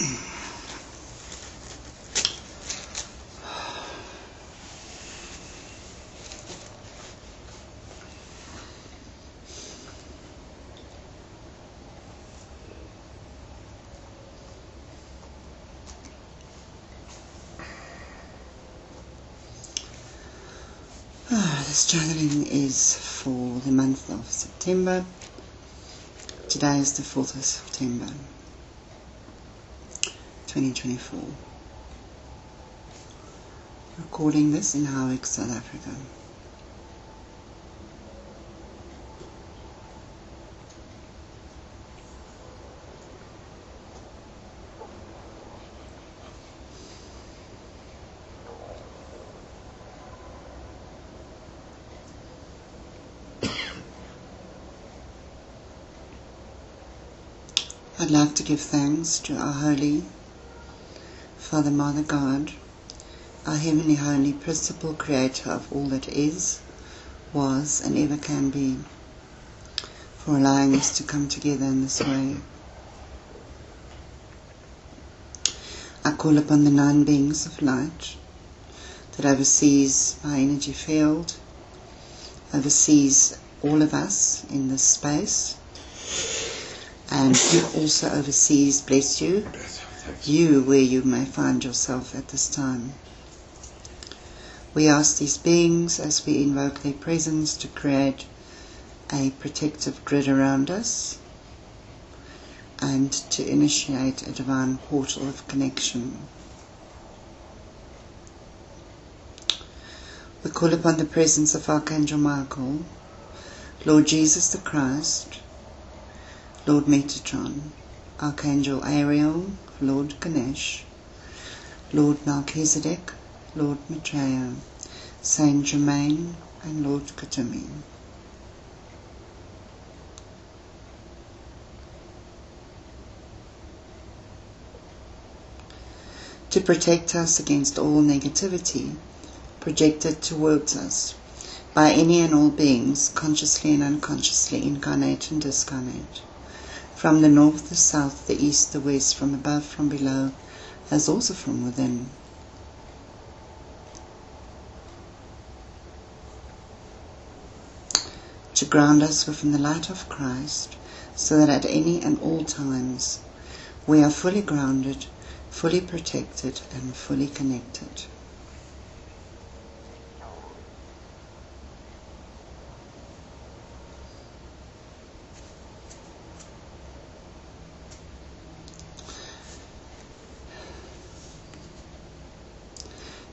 This journaling is for the month of September. Today is the 4th of September 2024. Recording this in Howick, South Africa. I'd like to give thanks to our Holy Father, Mother God, our Heavenly Holy Principal Creator of all that is, was, and ever can be, for allowing us to come together in this way. I call upon the 9 beings of light that oversees my energy field, oversees all of us in this space, and also overseas, bless you, you where you may find yourself at this time. We ask these beings, as we invoke their presence, to create a protective grid around us and to initiate a divine portal of connection. We call upon the presence of Archangel Michael, Lord Jesus the Christ, Lord Metatron, Archangel Ariel, Lord Ganesh, Lord Melchizedek, Lord Maitreya, Saint Germain, and Lord Kuthumi. To protect us against all negativity projected towards us by any and all beings, consciously and unconsciously, incarnate and discarnate, from the north, the south, the east, the west, from above, from below, as also from within. To ground us within the light of Christ, so that at any and all times we are fully grounded, fully protected, and fully connected.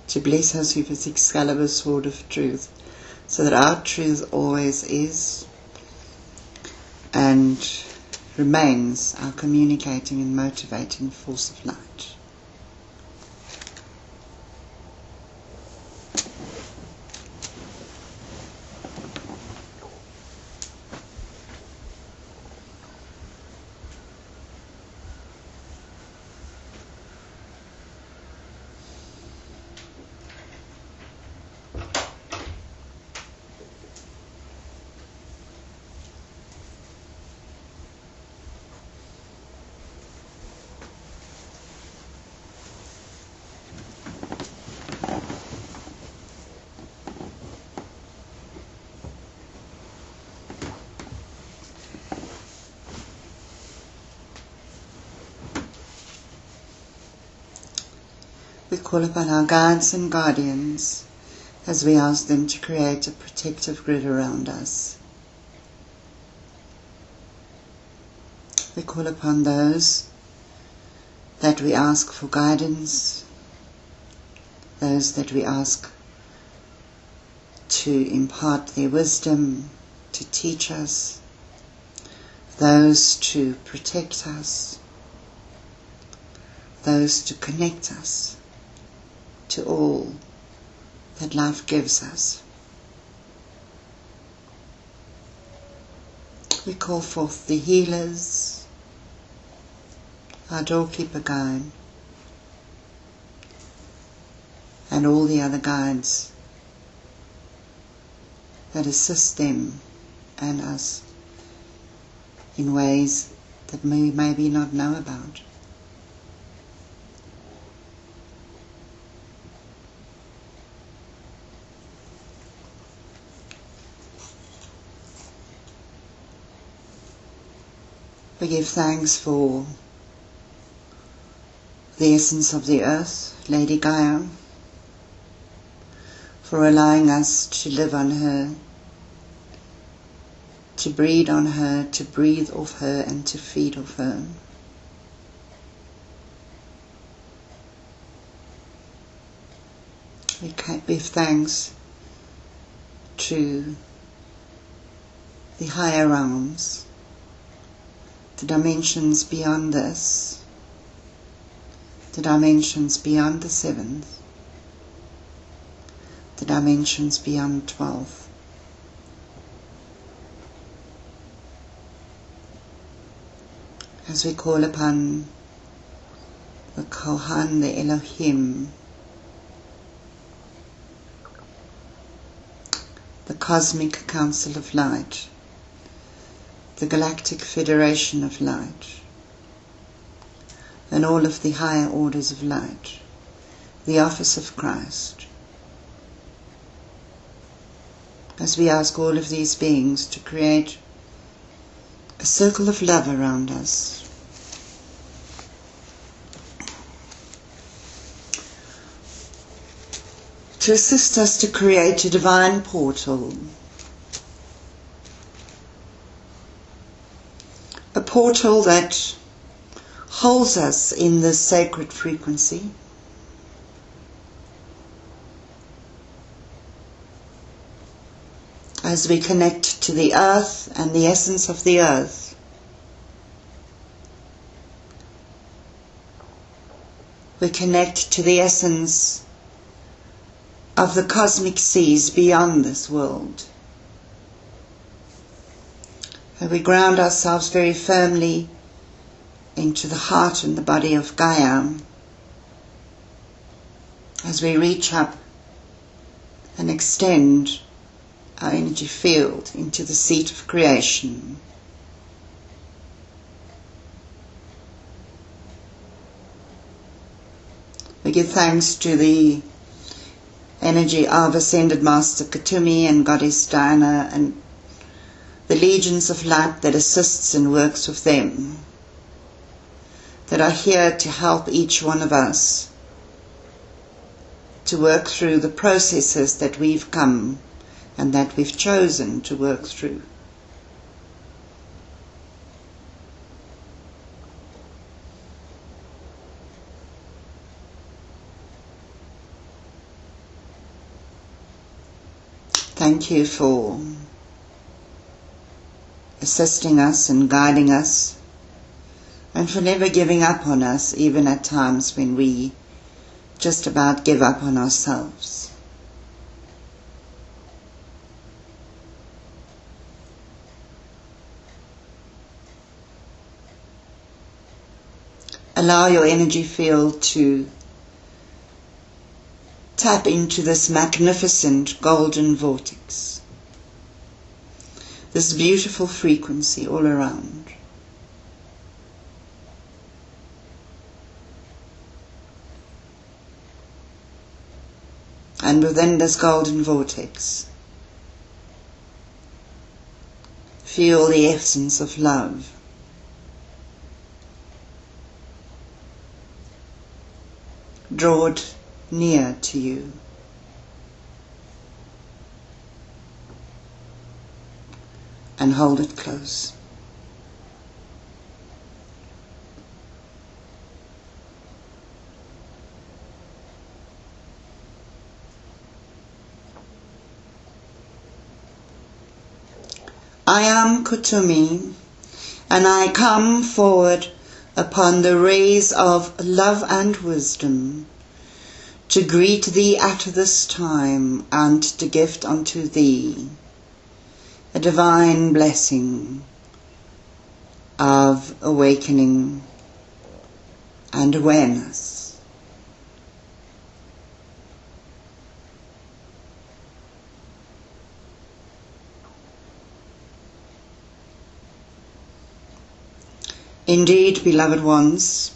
To bless us with His Excalibur sword of truth, so that our truth always is and remains our communicating and motivating force of light. We call upon our guides and guardians as we ask them to create a protective grid around us. We call upon those that we ask for guidance, those that we ask to impart their wisdom, to teach us, those to protect us, those to connect us to all that life gives us. We call forth the healers, our doorkeeper guide, and all the other guides that assist them and us in ways that we maybe not know about. We give thanks for the essence of the earth, Lady Gaia, for allowing us to live on her, to breed on her, to breathe off her, and to feed off her. We give thanks to the higher realms, the dimensions beyond this, the dimensions beyond the 7th, the dimensions beyond 12th. As we call upon the Kohan, the Elohim, the Cosmic Council of Light, the Galactic Federation of Light, and all of the higher orders of light, the office of Christ, as we ask all of these beings to create a circle of love around us, to assist us to create a divine portal, a portal that holds us in this sacred frequency, as we connect to the earth and the essence of the earth. We connect to the essence of the cosmic seas beyond this world. And we ground ourselves very firmly into the heart and the body of Gaia as we reach up and extend our energy field into the seat of creation. We give thanks to the energy of Ascended Master Kuthumi and Goddess Diana and the legions of light that assists and works with them, that are here to help each one of us to work through the processes that we've come and that we've chosen to work through. Thank you for assisting us and guiding us, and for never giving up on us, even at times when we just about give up on ourselves. Allow your energy field to tap into this magnificent golden vortex, this beautiful frequency all around. And within this golden vortex, feel the essence of love. Draw it near to you. And hold it close. I am Kuthumi, and I come forward upon the rays of love and wisdom to greet thee at this time and to gift unto thee a divine blessing of awakening and awareness. Indeed, beloved ones,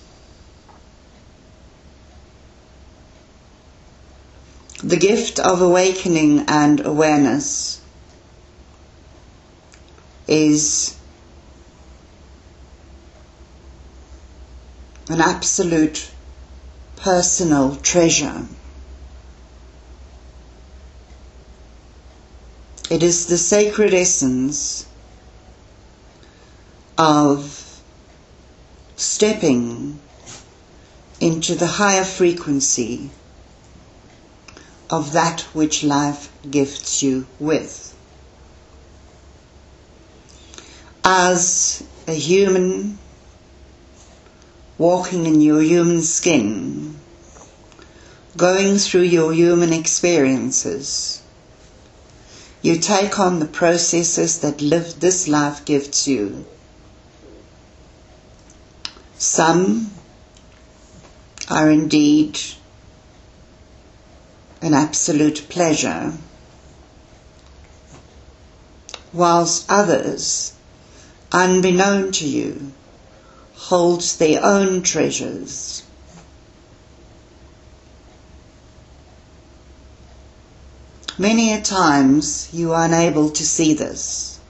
the gift of awakening and awareness is an absolute personal treasure. It is the sacred essence of stepping into the higher frequency of that which life gifts you with. As a human walking in your human skin, going through your human experiences, you take on the processes that this life gifts you. Some are indeed an absolute pleasure, whilst others, unbeknown to you, hold their own treasures. Many a times you are unable to see this.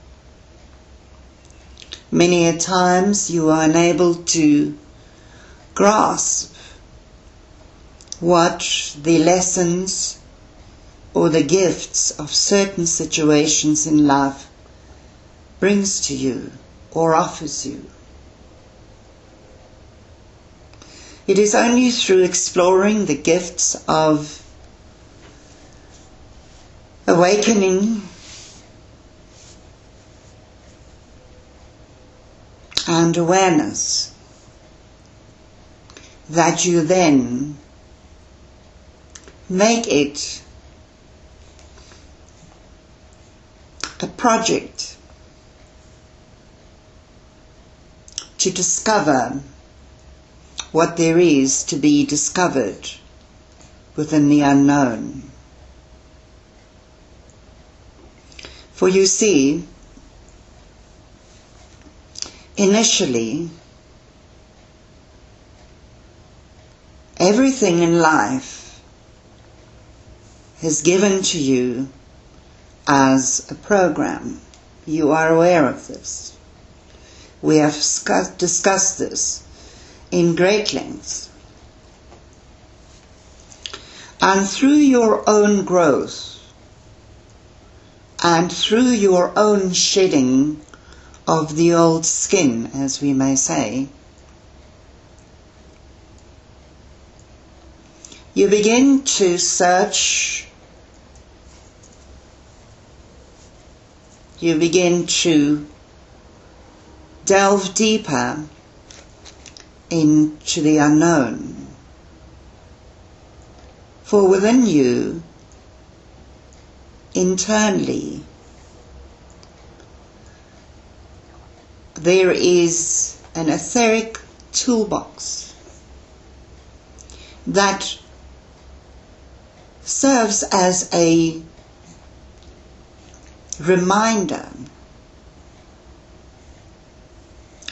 Many a times you are unable to grasp what the lessons or the gifts of certain situations in life brings to you or offers you. It is only through exploring the gifts of awakening and awareness that you then make it a project to discover what there is to be discovered within the unknown. For you see, initially, everything in life is given to you as a program. You are aware of this. We have discussed this in great length. And through your own growth and through your own shedding of the old skin, as we may say, you begin to search, you begin to delve deeper into the unknown. For within you, internally, there is an etheric toolbox that serves as a reminder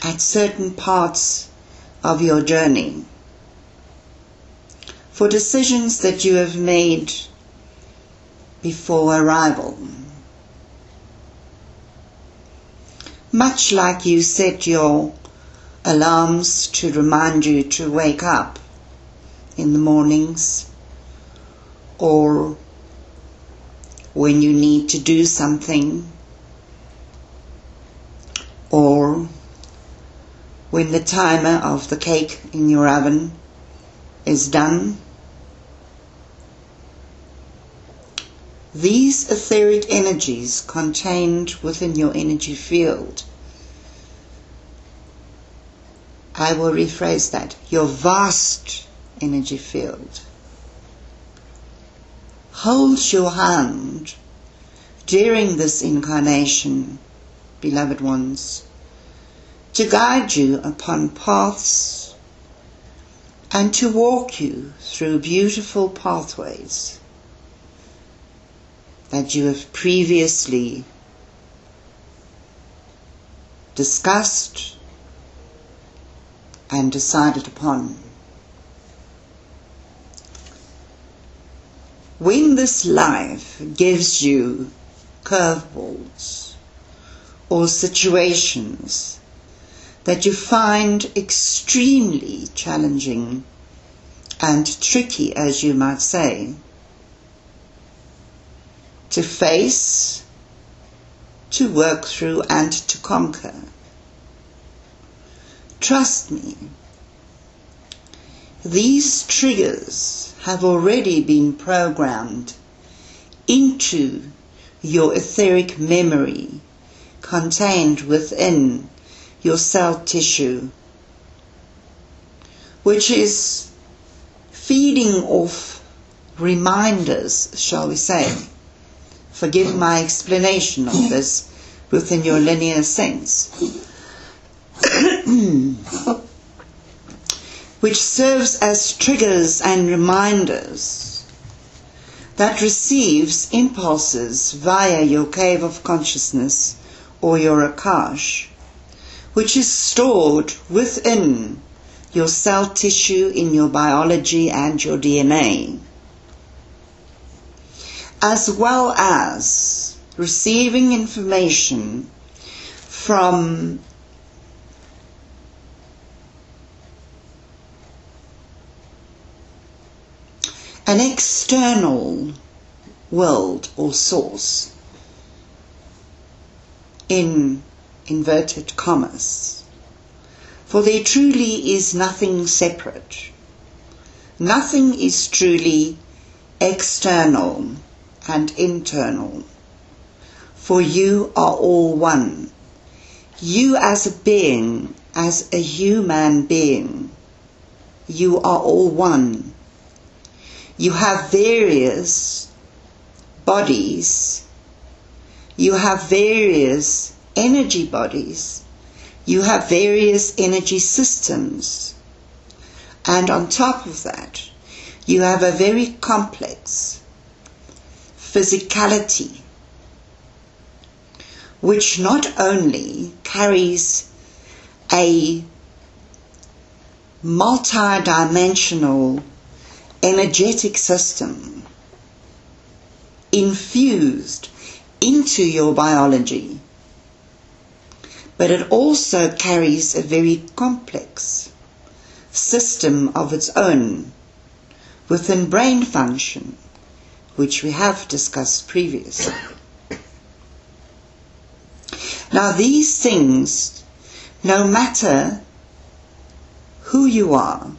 at certain parts of your journey for decisions that you have made before arrival. Much like you set your alarms to remind you to wake up in the mornings, or when you need to do something, or when the timer of the cake in your oven is done. These etheric energies contained within your energy field, I will rephrase that, your vast energy field, holds your hand during this incarnation, beloved ones, to guide you upon paths and to walk you through beautiful pathways that you have previously discussed and decided upon. When this life gives you curveballs or situations that you find extremely challenging and tricky, as you might say, to face, to work through, and to conquer. Trust me, these triggers have already been programmed into your etheric memory contained within your cell tissue, which is feeding off reminders, shall we say. Forgive my explanation of this within your linear sense. Which serves as triggers and reminders that receives impulses via your cave of consciousness or your Akash, which is stored within your cell tissue, in your biology and your DNA, as well as receiving information from an external world or source, in inverted commas. For there truly is nothing separate. Nothing is truly external and internal. For you are all one. You as a being, as a human being, you are all one. You have various bodies. You have various energy bodies. You have various energy systems. And on top of that, you have a very complex physicality, which not only carries a multi-dimensional energetic system infused into your biology, but it also carries a very complex system of its own within brain function, which we have discussed previously. Now these things, no matter who you are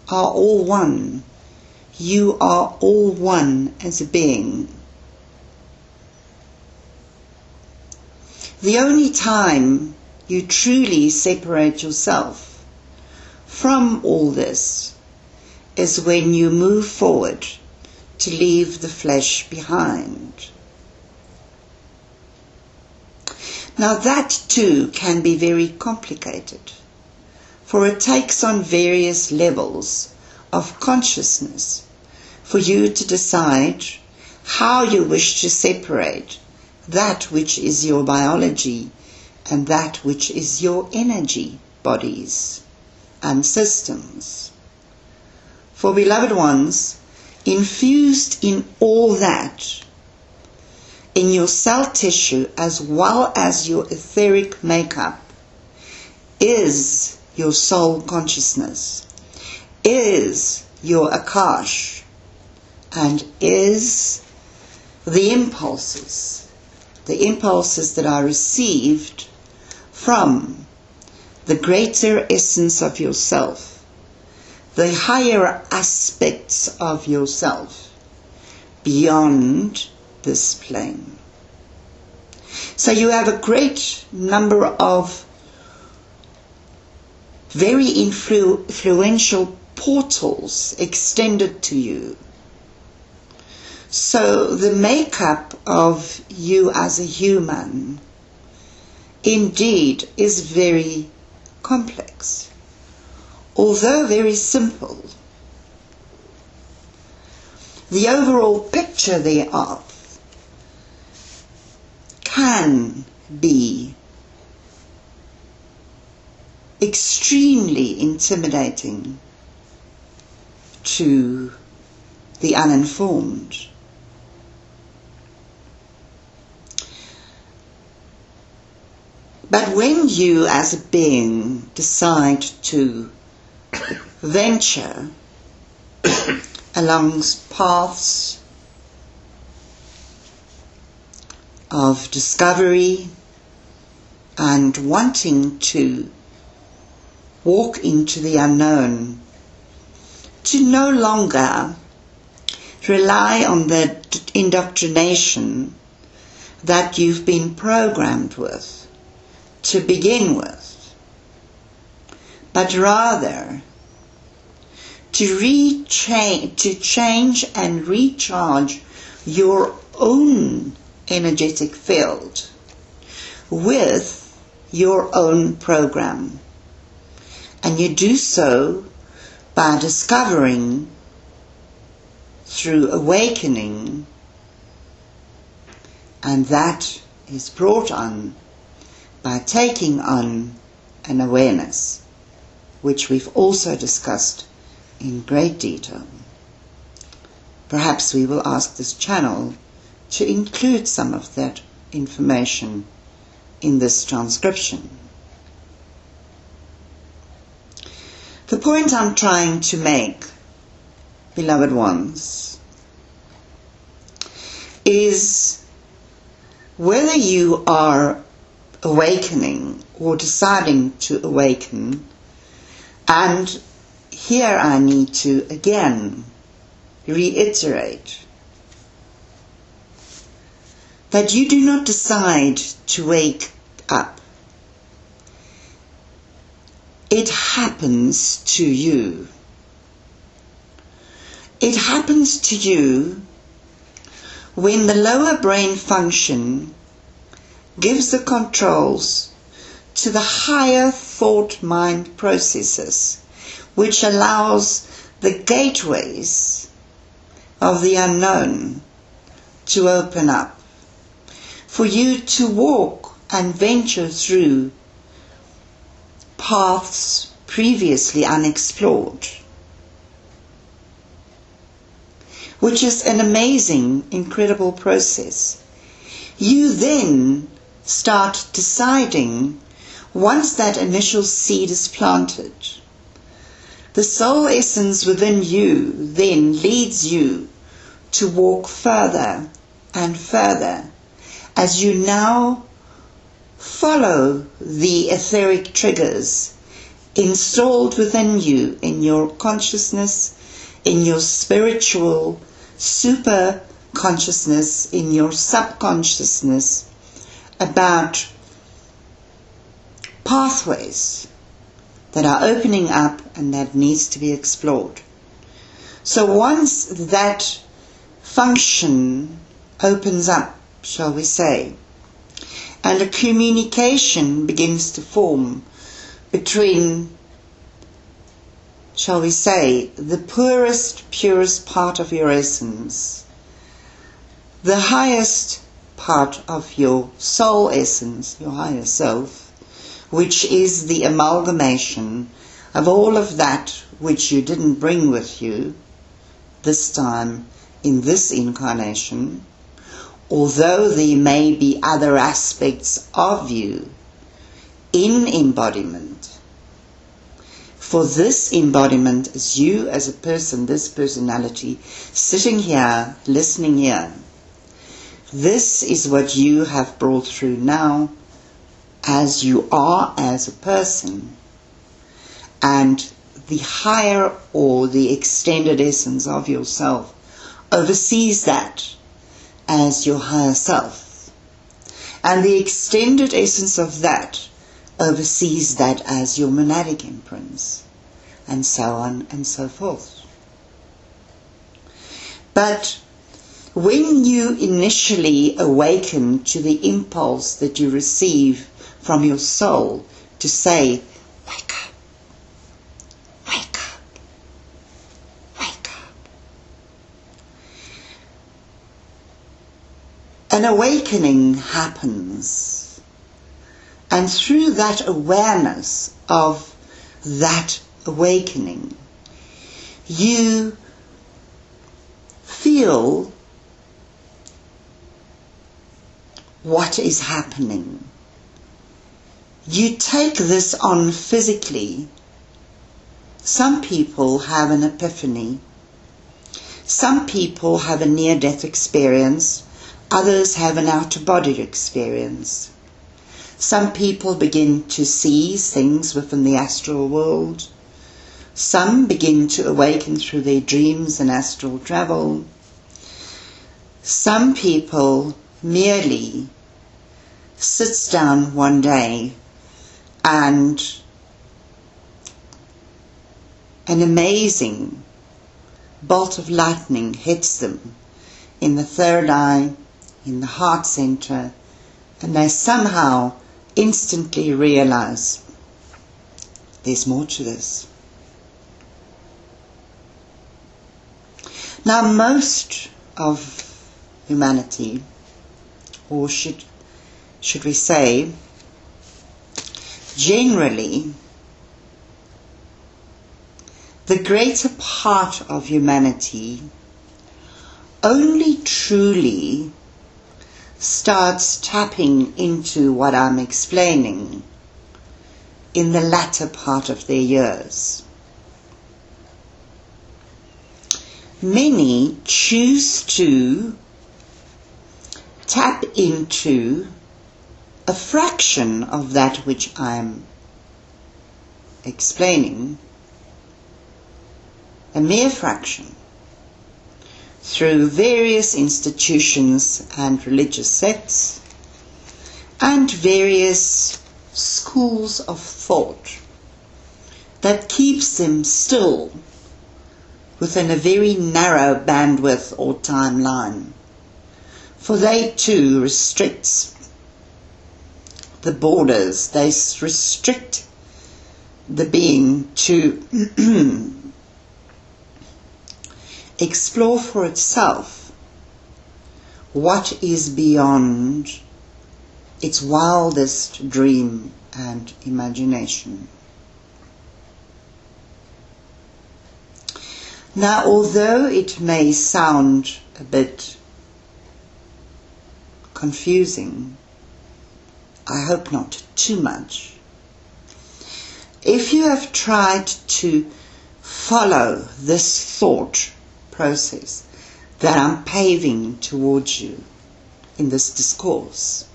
all one. You are all one as a being. The only time you truly separate yourself from all this is when you move forward to leave the flesh behind. Now that too can be very complicated, for it takes on various levels of consciousness for you to decide how you wish to separate that which is your biology and that which is your energy bodies and systems. For beloved ones, infused in all that, in your cell tissue as well as your etheric makeup, is your soul consciousness, is your Akash, and is the impulses that are received from the greater essence of yourself, the higher aspects of yourself beyond this plane. So you have a great number of very influential portals extended to you. So the makeup of you as a human indeed is very complex, although very simple. The overall picture thereof can be extremely intimidating to the uninformed. But when you as a being decide to venture along paths of discovery and wanting to walk into the unknown, to no longer rely on the indoctrination that you've been programmed with to begin with, but rather to change and recharge your own energetic field with your own program. And you do so by discovering through awakening, and that is brought on by taking on an awareness, which we've also discussed in great detail. Perhaps we will ask this channel to include some of that information in this transcription. The point I'm trying to make, beloved ones, is whether you are awakening or deciding to awaken, and here I need to again reiterate that you do not decide to wake up. It happens to you. It happens to you when the lower brain function gives the controls to the higher thought mind processes, which allows the gateways of the unknown to open up, for you to walk and venture through paths previously unexplored, which is an amazing, incredible process. You then start deciding, once that initial seed is planted, the soul essence within you then leads you to walk further and further as you now follow the etheric triggers installed within you, in your consciousness, in your spiritual super consciousness, in your subconsciousness, about pathways that are opening up and that needs to be explored. So once that function opens up, shall we say, and a communication begins to form between, shall we say, the purest part of your essence, the highest part of your soul essence, your higher self, which is the amalgamation of all of that which you didn't bring with you this time in this incarnation, although there may be other aspects of you in embodiment. For this embodiment is you as a person, this personality, sitting here, listening here. This is what you have brought through now as you are as a person. And the higher or the extended essence of yourself oversees that as your higher self. And the extended essence of that oversees that as your monadic imprints, and so on and so forth. But when you initially awaken to the impulse that you receive from your soul to say, wake up, wake up, wake up, an awakening happens. And through that awareness of that awakening, you feel what is happening. you take this on physically. Some people have an epiphany. Some people have a near-death experience. Others have an out-of-body experience. Some people begin to see things within the astral world. Some begin to awaken through their dreams and astral travel. Some people merely sits down one day and an amazing bolt of lightning hits them in the third eye, in the heart center, and they somehow instantly realize there's more to this. Now, most of humanity, or should we say, generally, the greater part of humanity only truly starts tapping into what I'm explaining in the latter part of their years. Many choose to tap into a fraction of that which I'm explaining, a mere fraction, through various institutions and religious sects and various schools of thought that keeps them still within a very narrow bandwidth or timeline, for they too restrict the borders, they restrict the being to explore for itself what is beyond its wildest dream and imagination. Now, although it may sound a bit confusing, I hope not too much, if you have tried to follow this thought process that I'm paving towards you in this discourse,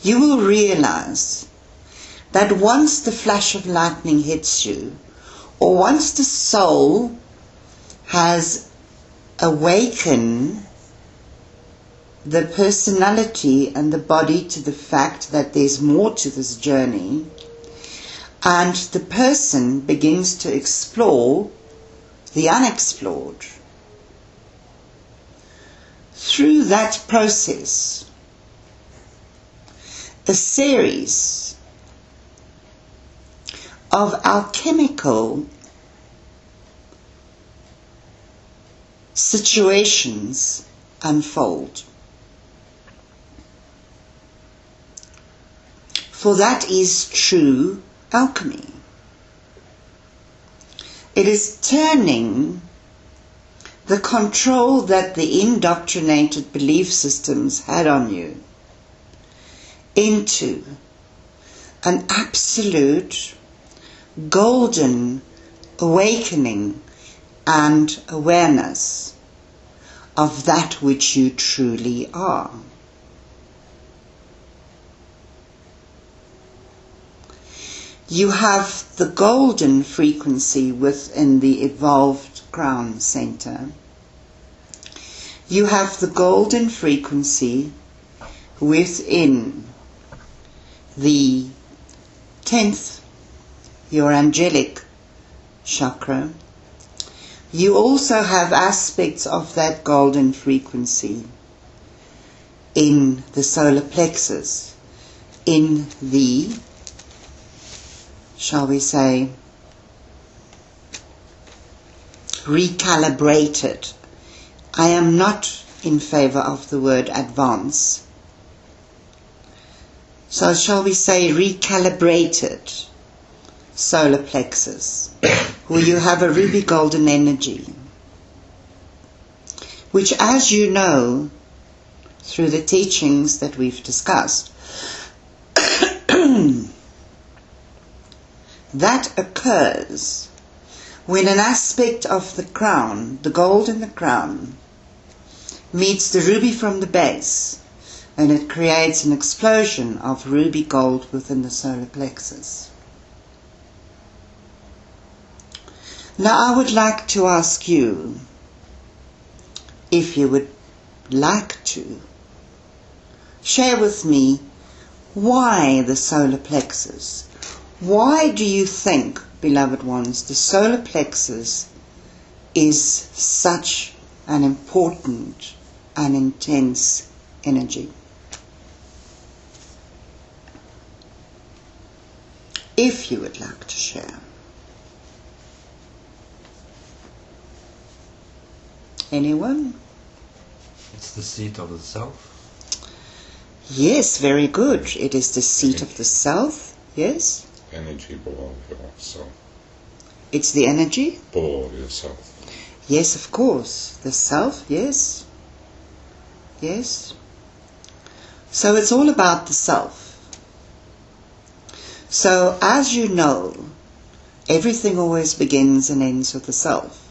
you will realize that once the flash of lightning hits you, or once the soul has awakened the personality and the body to the fact that there's more to this journey, and the person begins to explore the unexplored, through that process, a series of alchemical situations unfold. For that is true alchemy. It is turning the control that the indoctrinated belief systems had on you into an absolute golden awakening and awareness of that which you truly are. You have the golden frequency within the evolved crown center. You have the golden frequency within the 10th, your angelic chakra. You also have aspects of that golden frequency in the solar plexus, in the, shall we say, recalibrated. I am not in favor of the word advance. So shall we say recalibrated solar plexus, where you have a ruby golden energy, which, as you know, through the teachings that we've discussed, that occurs when an aspect of the crown, the gold in the crown, meets the ruby from the base, and it creates an explosion of ruby gold within the solar plexus. Now I would like to ask you, if you would like to, share with me why the solar plexus. Why do you think, beloved ones, the solar plexus is such an important and intense energy? If you would like to share. Anyone? It's the seat of the self. Yes, very good. It is the seat of the self. Yes. Energy ball of yourself. It's the energy? Ball of yourself. Yes, of course. The self, yes. Yes. So it's all about the self. So as you know, everything always begins and ends with the self.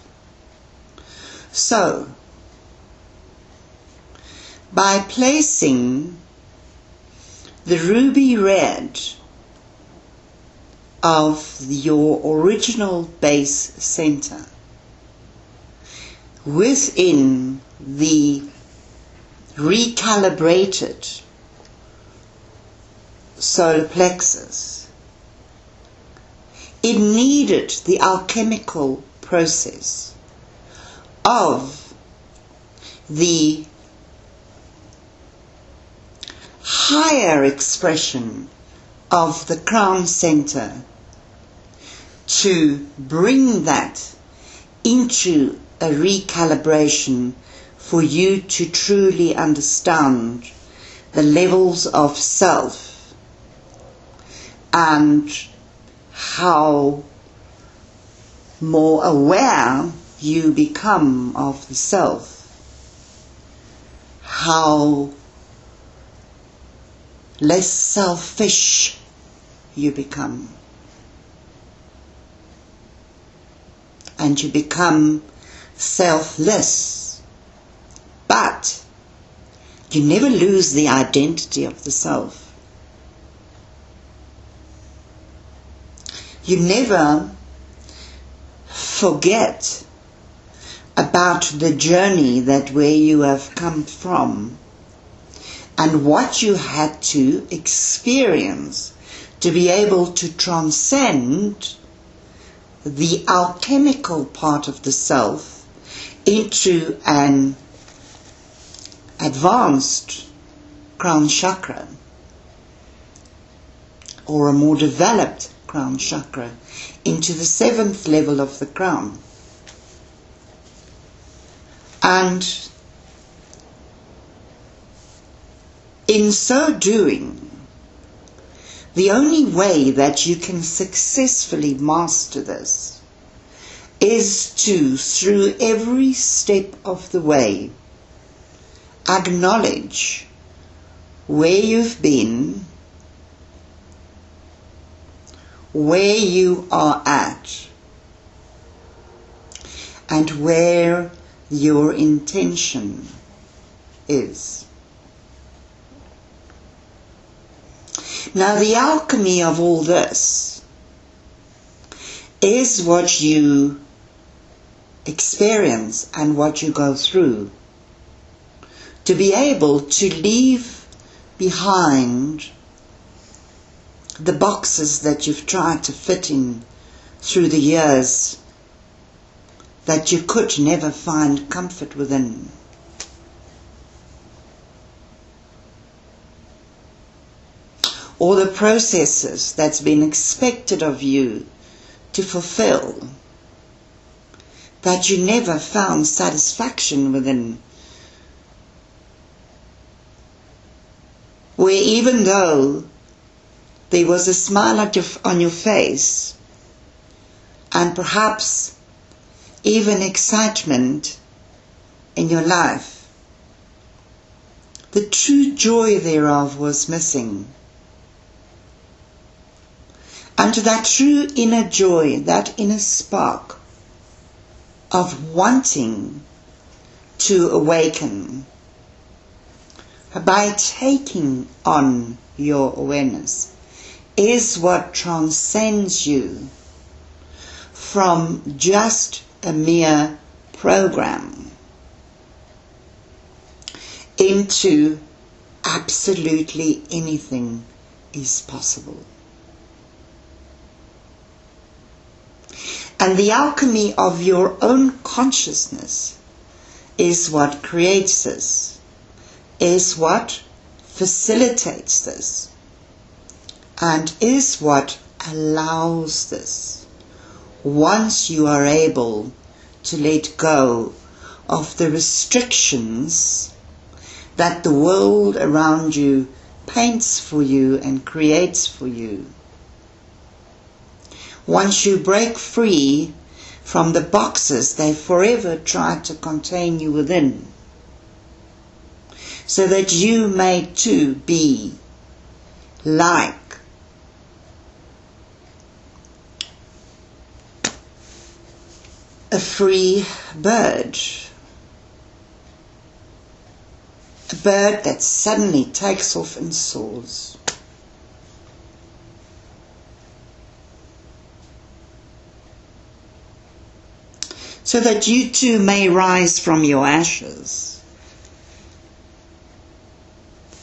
So, by placing the ruby red of your original base center within the recalibrated solar plexus, it needed the alchemical process of the higher expression of the crown center to bring that into a recalibration for you to truly understand the levels of self and how more aware you become of the self, how less selfish you become, and you become selfless, but you never lose the identity of the self. You never forget about the journey that where you have come from and what you had to experience to be able to transcend the alchemical part of the self into an advanced crown chakra or a more developed crown chakra into the 7th level of the crown. And in so doing, the only way that you can successfully master this is to, through every step of the way, acknowledge where you've been, where you are at, and where your intention is. Now, the alchemy of all this is what you experience and what you go through to be able to leave behind the boxes that you've tried to fit in through the years that you could never find comfort within. Or the processes that's been expected of you to fulfill that you never found satisfaction within. Where even though there was a smile on your face and perhaps even excitement in your life, the true joy thereof was missing. And that true inner joy, that inner spark of wanting to awaken by taking on your awareness is what transcends you from just a mere program into absolutely anything is possible. And the alchemy of your own consciousness is what creates this, is what facilitates this, and is what allows this. Once you are able to let go of the restrictions that the world around you paints for you and creates for you. Once you break free from the boxes they forever tried to contain you within, so that you may too be like a free bird. A bird that suddenly takes off and soars. So that you too may rise from your ashes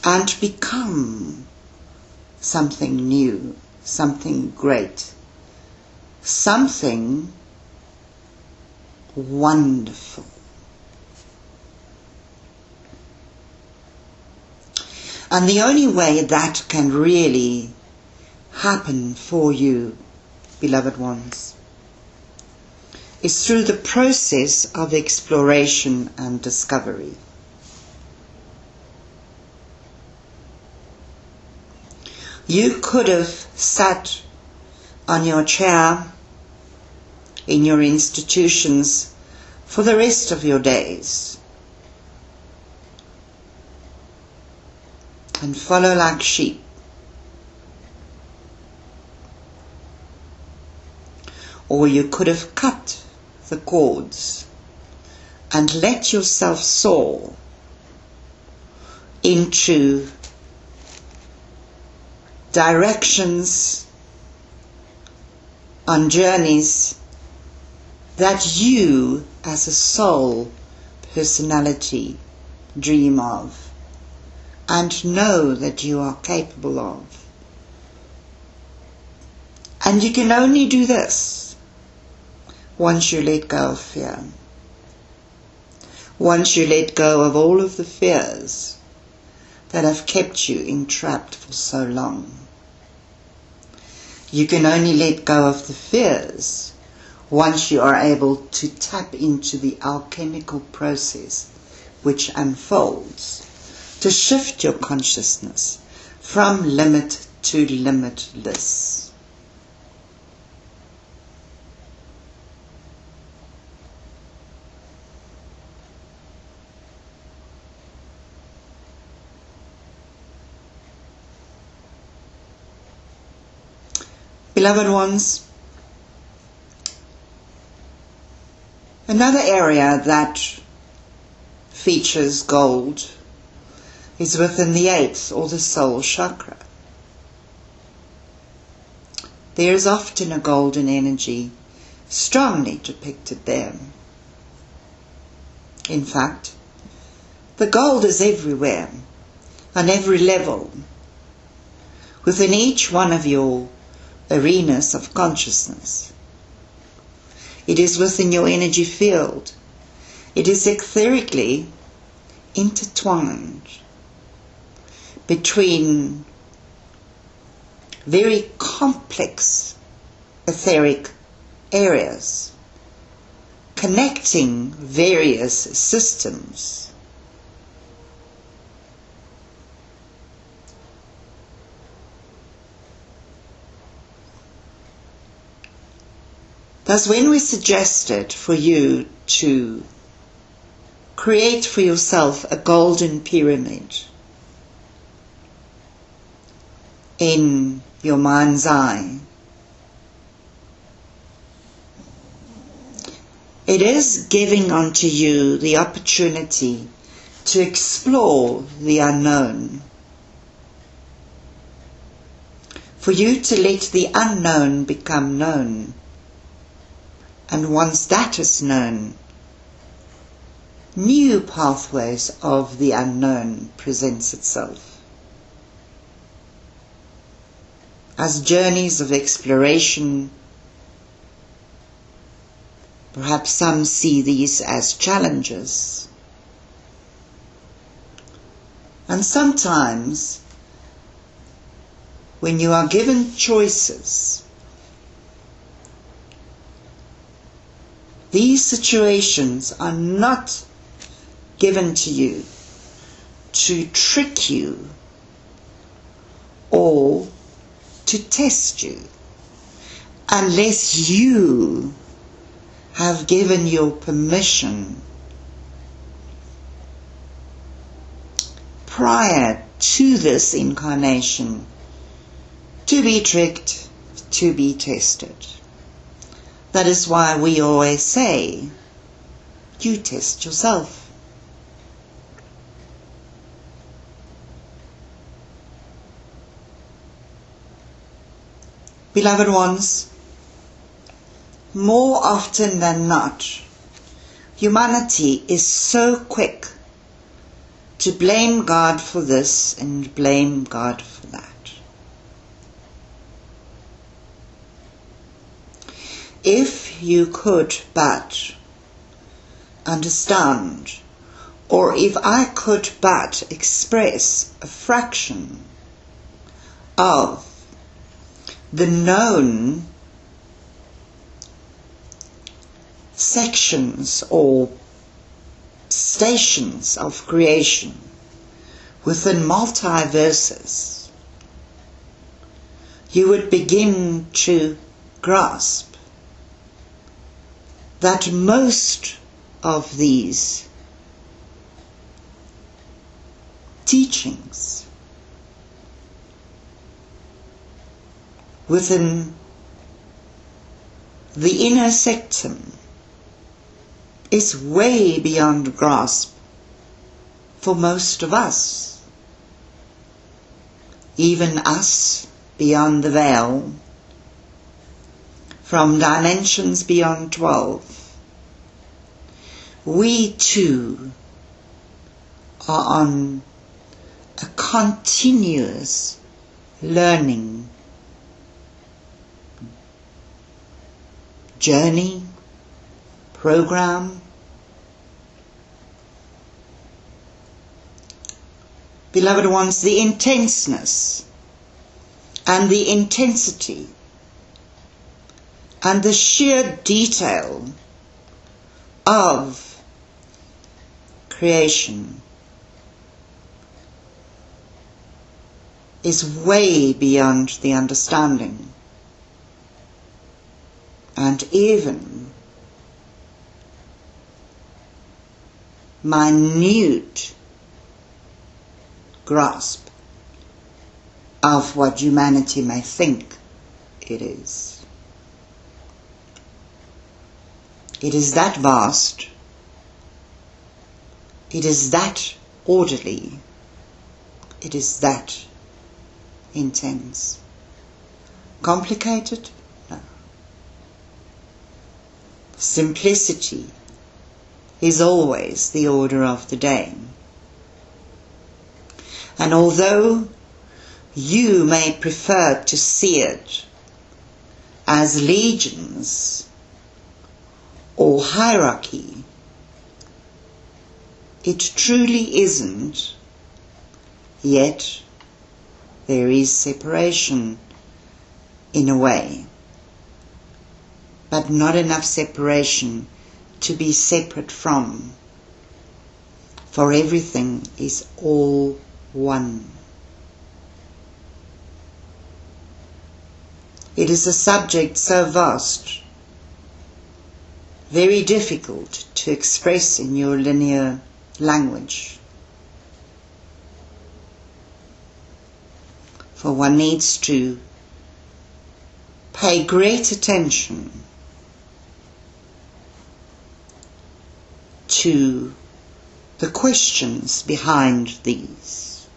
and become something new, something great, something wonderful. And the only way that can really happen for you, beloved ones, is through the process of exploration and discovery. You could have sat on your chair in your institutions for the rest of your days and follow like sheep. Or you could have cut the cords and let yourself soar into directions on journeys that you as a soul personality dream of and know that you are capable of. And you can only do this once you let go of fear. Once you let go of all of the fears that have kept you entrapped for so long. You can only let go of the fears once you are able to tap into the alchemical process which unfolds to shift your consciousness from limit to limitless. Beloved ones, another area that features gold is within the 8th or the soul chakra. There is often a golden energy strongly depicted there. In fact, the gold is everywhere, on every level, within each one of your arenas of consciousness. It is within your energy field. It is etherically intertwined between very complex etheric areas, connecting various systems. Thus, when we suggested for you to create for yourself a golden pyramid in your mind's eye, It is giving unto you the opportunity to explore the unknown. For you to let the unknown become known. And once that is known, new pathways of the unknown presents itself. As journeys of exploration, perhaps some see these as challenges. And sometimes, when you are given choices, these situations are not given to you to trick you or to test you, unless you have given your permission prior to this incarnation to be tricked, to be tested. That is why we always say, you test yourself. Beloved ones, more often than not, humanity is so quick to blame God for this and blame God for that. If you could but understand, or if I could but express a fraction of the known sections or stations of creation within multiverses, you would begin to grasp that most of these teachings within the inner sectum is way beyond grasp for most of us, even us beyond the veil, from dimensions beyond 12. We too are on a continuous learning journey, program. Beloved ones, the intenseness and the intensity and the sheer detail of creation is way beyond the understanding and even minute grasp of what humanity may think it is. It is that vast, it is that orderly, it is that intense. Complicated? No. Simplicity is always the order of the day. And although you may prefer to see it as legions or hierarchy, it truly isn't, yet there is separation in a way, but not enough separation to be separate from, for everything is all one. It is a subject so vast, very difficult to express in your linear language. For one needs to pay great attention to the questions behind these.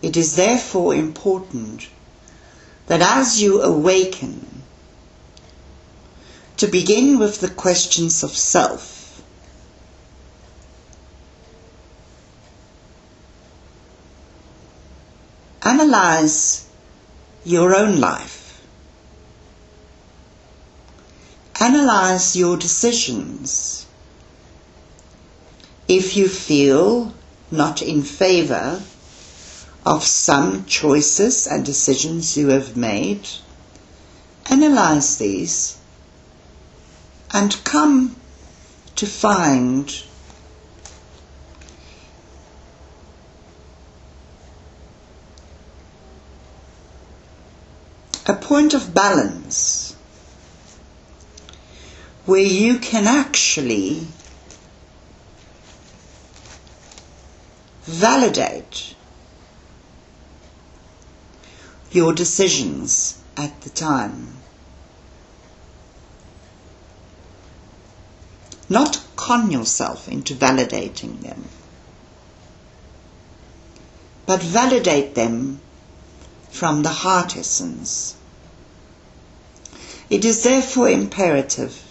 It is therefore important that as you awaken, to begin with the questions of self. Analyze your own life. Analyze your decisions. If you feel not in favor of some choices and decisions you have made, analyze these and come to find a point of balance where you can actually validate your decisions at the time. Not con yourself into validating them, but validate them from the heart essence. It is therefore imperative,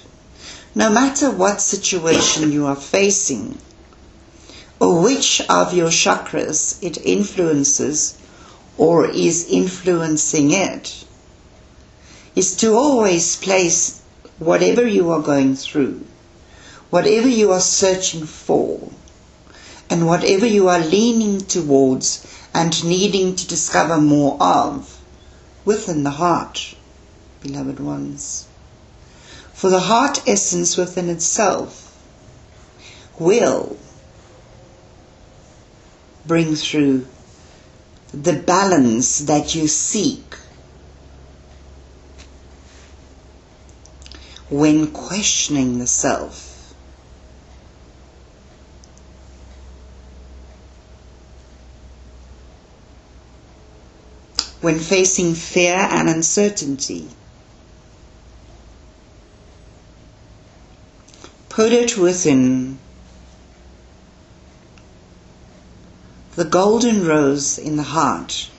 no matter what situation you are facing, or which of your chakras it influences or is influencing it, is to always place whatever you are going through, whatever you are searching for, and whatever you are leaning towards and needing to discover more of, within the heart, beloved ones. For the heart essence within itself will bring through the balance that you seek when questioning the self. When facing fear and uncertainty, put it within the golden rose in the heart.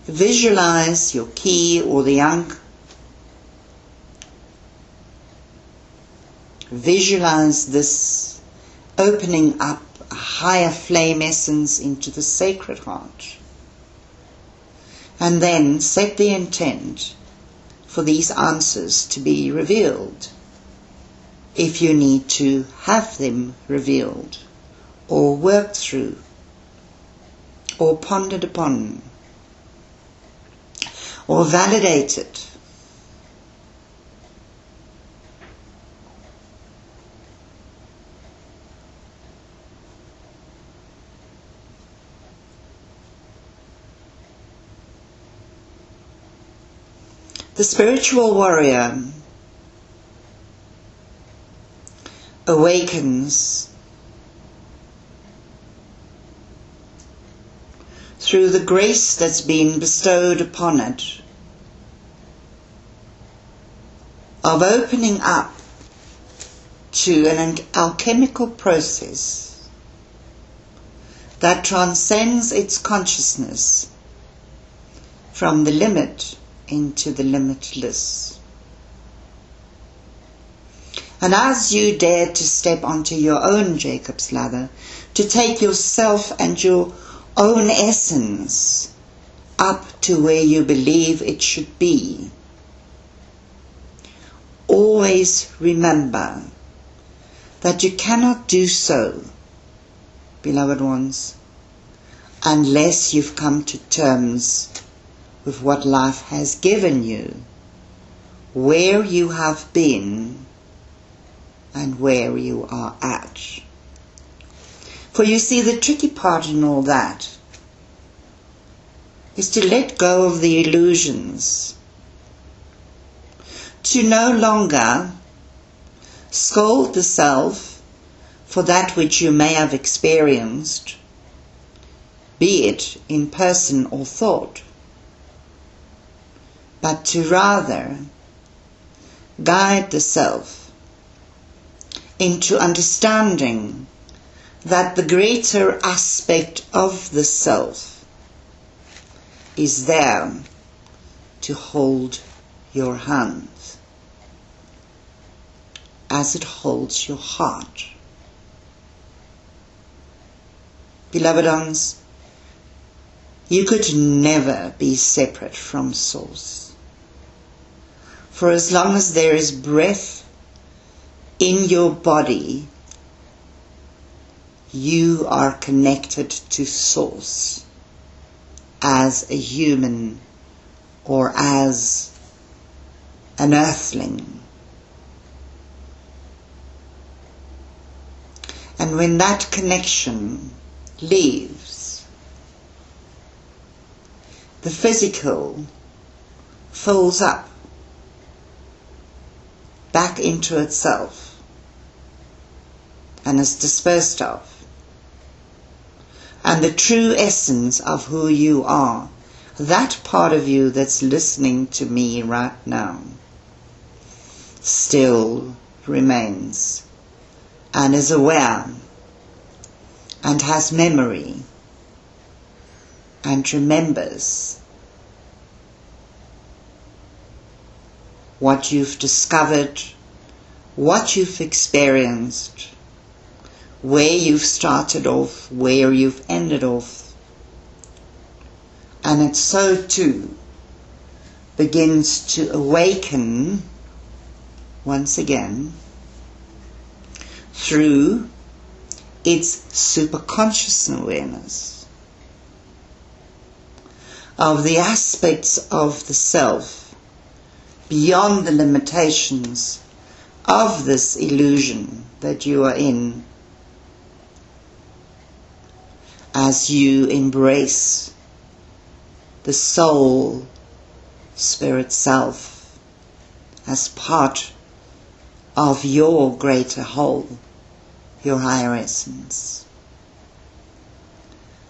Visualize your key or the ankh. Visualize this opening up a higher flame essence into the sacred heart. And then set the intent for these answers to be revealed, if you need to have them revealed, or worked through, or pondered upon, or validated. The spiritual warrior awakens through the grace that's been bestowed upon it of opening up to an alchemical process that transcends its consciousness from the limit into the limitless. And as you dare to step onto your own Jacob's ladder, to take yourself and your own essence up to where you believe it should be, always remember that you cannot do so, beloved ones, unless you've come to terms with what life has given you, where you have been, and where you are at. For you see, the tricky part in all that is to let go of the illusions, to no longer scold the self for that which you may have experienced, be it in person or thought, but to rather guide the self into understanding that the greater aspect of the self is there to hold your hand as it holds your heart. Beloved ones, you could never be separate from Source. For as long as there is breath in your body, you are connected to Source as a human or as an earthling. And when that connection leaves, the physical folds up back into itself and is dispersed of. And the true essence of who you are, that part of you that's listening to me right now, still remains and is aware and has memory and remembers what you've discovered, what you've experienced, where you've started off, where you've ended off. And it so too begins to awaken once again through its superconscious awareness of the aspects of the self beyond the limitations of this illusion that you are in, as you embrace the soul, spirit self as part of your greater whole, your higher essence.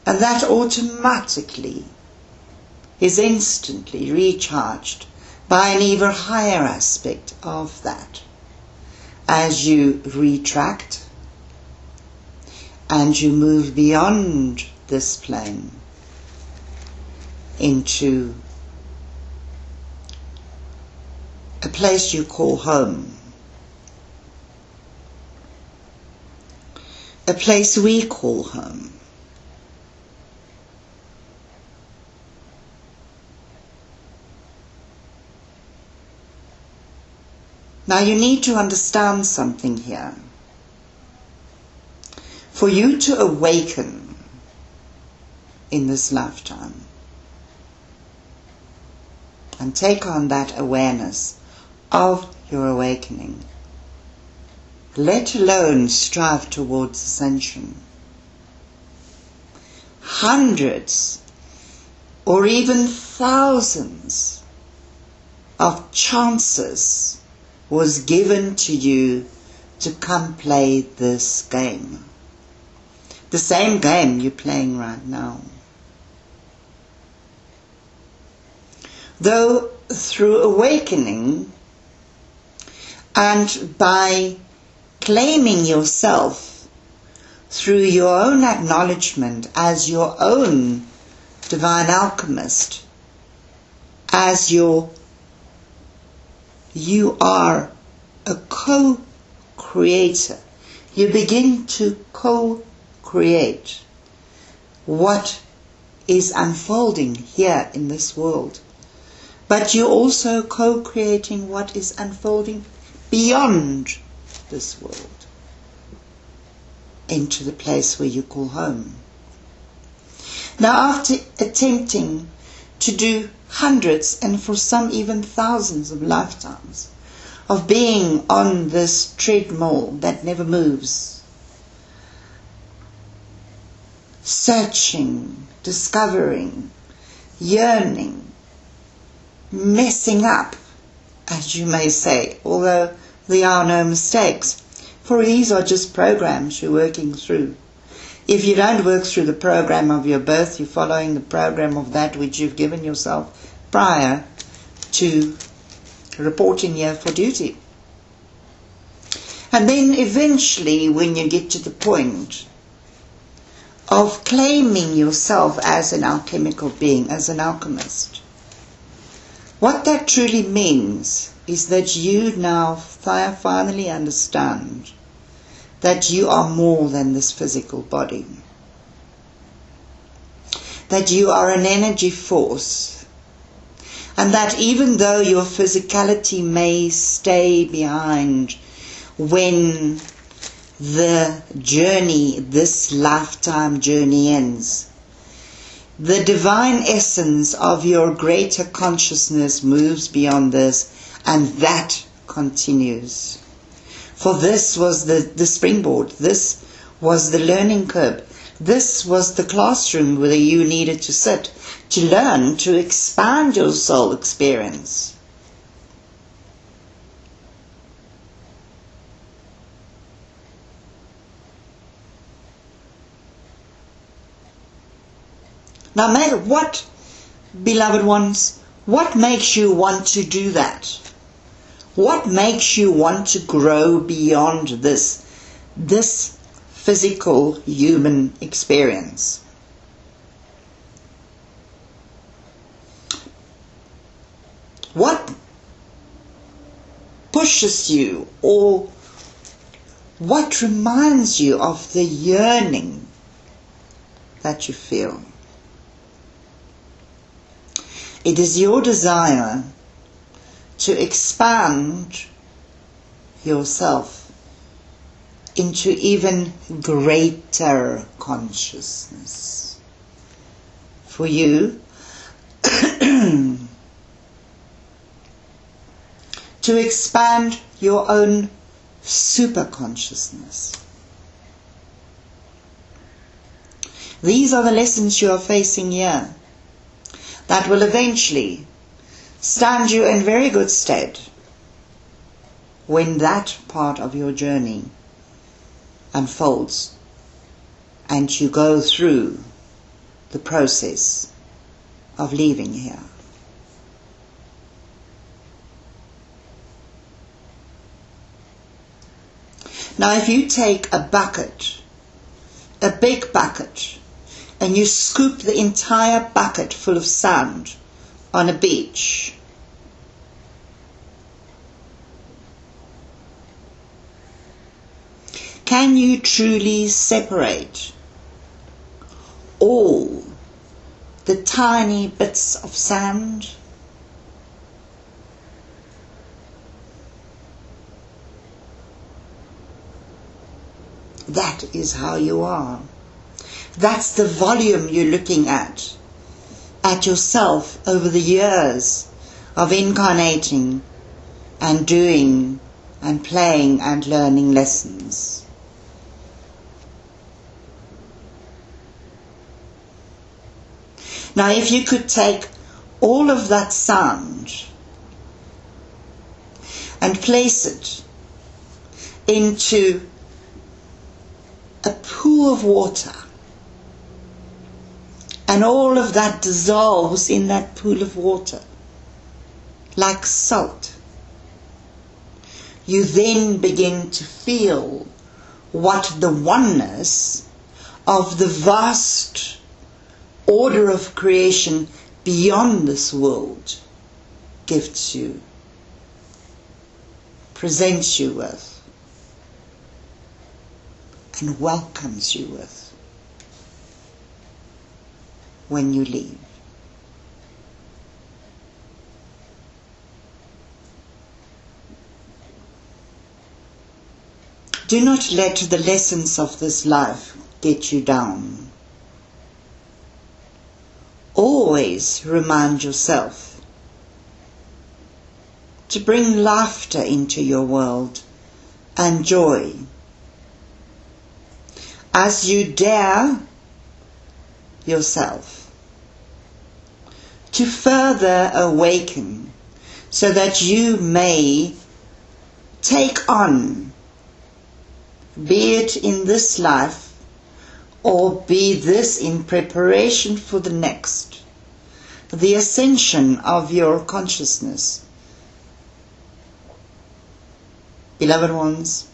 And that automatically is instantly recharged by an even higher aspect of that as you retract and you move beyond this plane into a place you call home, a place we call home. Now you need to understand something here. For you to awaken in this lifetime and take on that awareness of your awakening, let alone strive towards ascension, hundreds or even thousands of chances was given to you to come play this game. The same game you're playing right now. Though through awakening and by claiming yourself through your own acknowledgement as your own divine alchemist, as you are a co-creator. You begin to co-create what is unfolding here in this world. But you're also co-creating what is unfolding beyond this world, into the place where you call home. Now, after attempting to do hundreds and for some even thousands of lifetimes of being on this treadmill that never moves, searching, discovering, yearning, messing up, as you may say, although there are no mistakes, for these are just programs you're working through. If you don't work through the program of your birth, you're following the program of that which you've given yourself prior to reporting here for duty. And then eventually, when you get to the point of claiming yourself as an alchemical being, as an alchemist, what that truly means is that you now finally understand that you are more than this physical body. That you are an energy force. And that even though your physicality may stay behind when the journey, this lifetime journey ends, the divine essence of your greater consciousness moves beyond this, and that continues. For this was the springboard, this was the learning curve, this was the classroom where you needed to sit, to learn, to expand your soul experience. Now, what, beloved ones, what makes you want to do that? What makes you want to grow beyond this physical human experience? What pushes you, or what reminds you of the yearning that you feel? It is your desire to expand yourself into even greater consciousness. For you to expand your own super consciousness. These are the lessons you are facing here that will eventually stand you in very good stead when that part of your journey unfolds and you go through the process of leaving here. Now, if you take a bucket, a big bucket, and you scoop the entire bucket full of sand on a beach, can you truly separate all the tiny bits of sand? That is how you are. That's the volume you're looking at yourself over the years of incarnating and doing and playing and learning lessons. Now, if you could take all of that sand and place it into a pool of water, and all of that dissolves in that pool of water like salt, you then begin to feel what the oneness of the vast order of creation beyond this world gives you, presents you with, and welcomes you with when you leave. Do not let the lessons of this life get you down. Always remind yourself to bring laughter into your world and joy as you dare yourself to further awaken so that you may take on, be it in this life or be this in preparation for the next, the ascension of your consciousness beloved ones,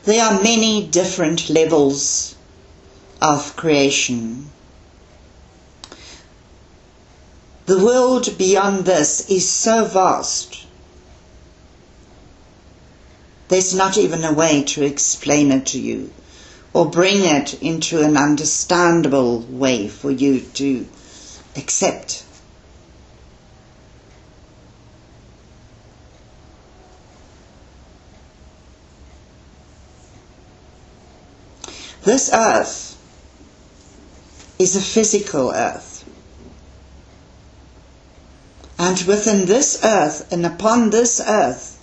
there are many different levels of creation. The world beyond this is so vast, there's not even a way to explain it to you or bring it into an understandable way for you to accept. This earth is a physical earth. And within this earth and upon this earth,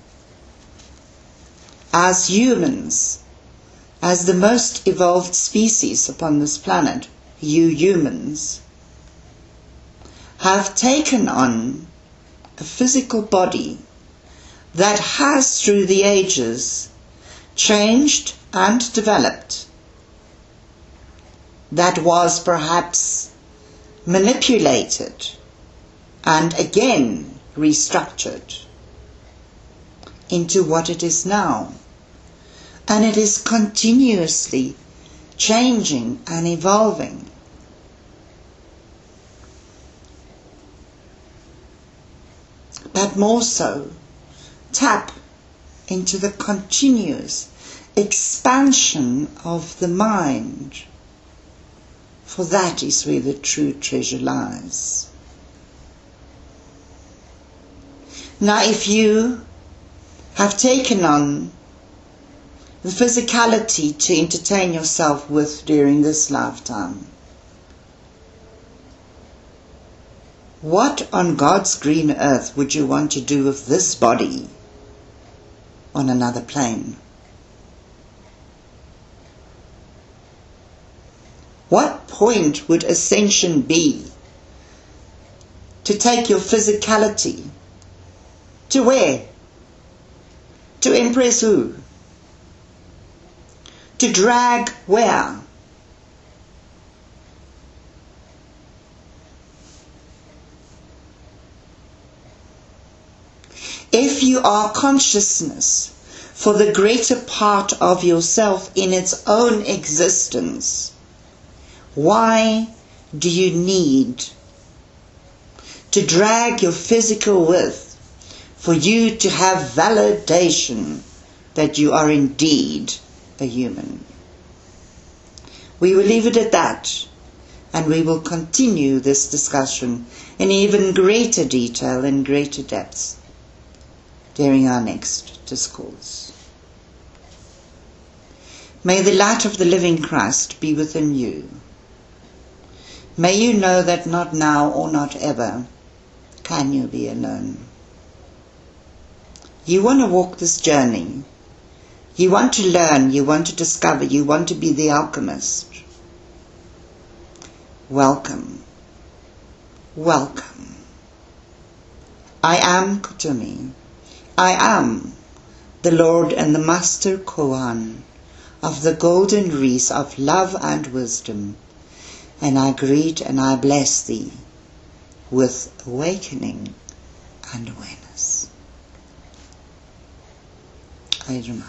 as humans, as the most evolved species upon this planet, you humans, have taken on a physical body that has through the ages changed and developed, that was perhaps manipulated and again restructured into what it is now. And it is continuously changing and evolving. But more so, tap into the continuous expansion of the mind, for that is where the true treasure lies. Now, if you have taken on the physicality to entertain yourself with during this lifetime, what on God's green earth would you want to do with this body on another plane? What point would ascension be to take your physicality to where? To impress who? To drag where? If you are consciousness for the greater part of yourself in its own existence, why do you need to drag your physical with for you to have validation that you are indeed a human? We will leave it at that, and we will continue this discussion in even greater detail and greater depths during our next discourse. May the light of the living Christ be within you. May you know that not now or not ever can you be alone. You want to walk this journey. You want to learn, you want to discover, you want to be the alchemist. Welcome. Welcome. I am Kuthumi. I am the Lord and the Master Koan of the golden wreath of love and wisdom, and I greet and I bless thee with awakening and awareness. Adonai.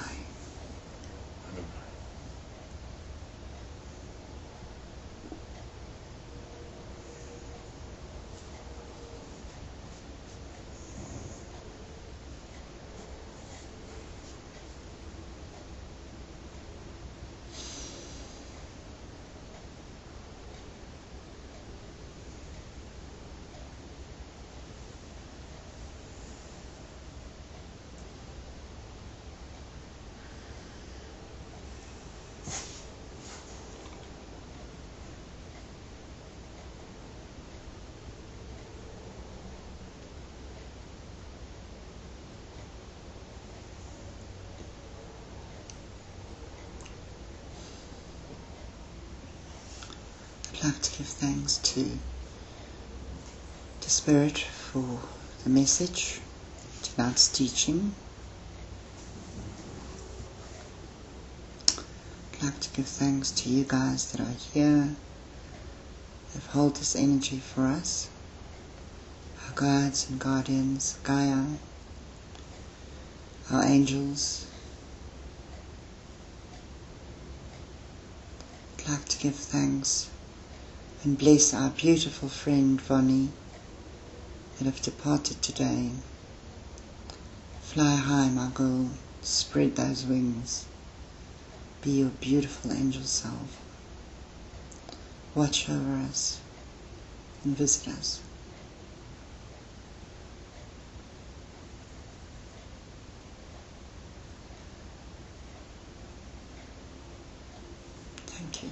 I'd like to give thanks to Spirit for the message, tonight's teaching. I'd like to give thanks to you guys that are here that hold this energy for us, our guides and guardians, Gaia, our angels. I'd like to give thanks and bless our beautiful friend Vonnie that have departed today. Fly high, my girl, spread those wings. Be your beautiful angel self. Watch over us and visit us. Thank you.